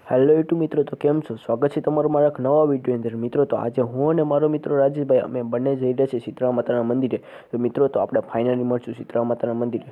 Hello YouTube મિત્રો, તો કેમ છો? સ્વાગત છે તમારું મારા એક નવા વિડીયો અંદર. મિત્રો, તો આજે હું અને મારો મિત્રો રાજેશભાઈ અમે બંને જઈ રહ્યા છીએ શીતળા માતાના મંદિરે. તો મિત્રો, તો આપણે ફાઇનલી મળશું શીતળા માતાના મંદિરે.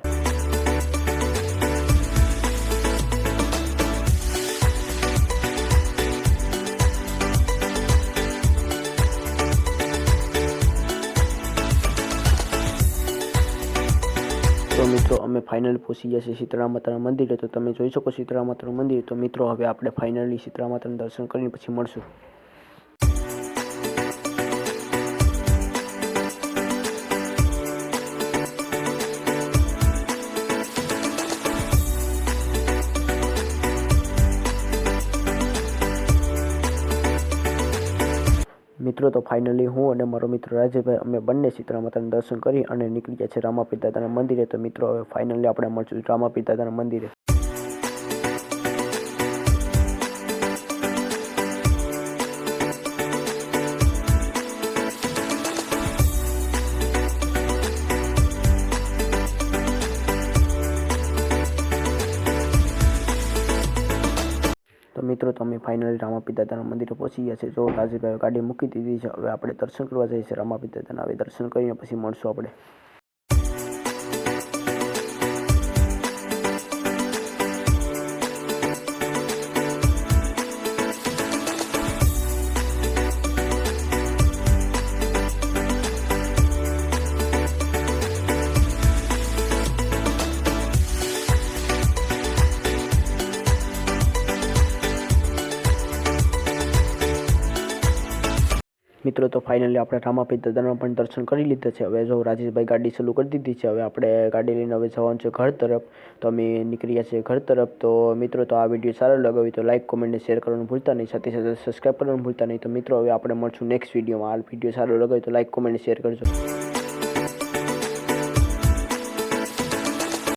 તો મિત્રો, અમે ફાઇનલ પહોંચી ગયા છીએ શીતળા માતાના મંદિરે. તો તમે જોઈ શકો શીતળા માતાનું મંદિર. તો મિત્રો, હવે આપણે ફાઇનલી શીતળા માતાનું દર્શન કરીને પછી મળશું. મિત્રો, તો ફાઇનલી હું અને મારો મિત્ર રાજેશભાઈ અમે બંને શીતળા માતાના દર્શન કરી અને નીકળી ગયા છે રામાપીર દાદાના મંદિરે. તો મિત્રો, હવે ફાઇનલી આપણે મળશું રામાપીર દાદાના મંદિરે. તો મિત્રો, તમે ફાઇનલી રામાપીર દાદાના મંદિરે પહોંચી ગયા છે. જો રાજેશભાઈ ગાડી મૂકી દીધી છે. હવે આપણે દર્શન કરવા જઈએ છીએ રામાપીર દાદાના. હવે દર્શન કરીને પછી મળશું આપણે. મિત્રો, તો ફાઇનલી આપણે રામાપીર દાદાના પણ દર્શન કરી લીધા છે. હવે જો રાજેશભાઈ ગાડી ચાલુ કરી દીધી છે. હવે આપણે ગાડી લઈને હવે જવાનું છે ઘર તરફ. તો અમે નીકળ્યા છીએ ઘર તરફ. તો મિત્રો, તો આ વિડીયો સારો લાગ્યો હોય તો લાઇક, કોમેન્ટ અને શેર કરવાનું ભૂલતા નહીં. સાથે સાથે સબસ્ક્રાઈબ કરવાનું ભૂલતા નહીં. તો મિત્રો, હવે આપણે મળશું નેક્સ્ટ વિડીયોમાં. આ વિડીયો સારો લાગ્યો હોય તો લાઇક, કોમેન્ટ અને શેર કરજો.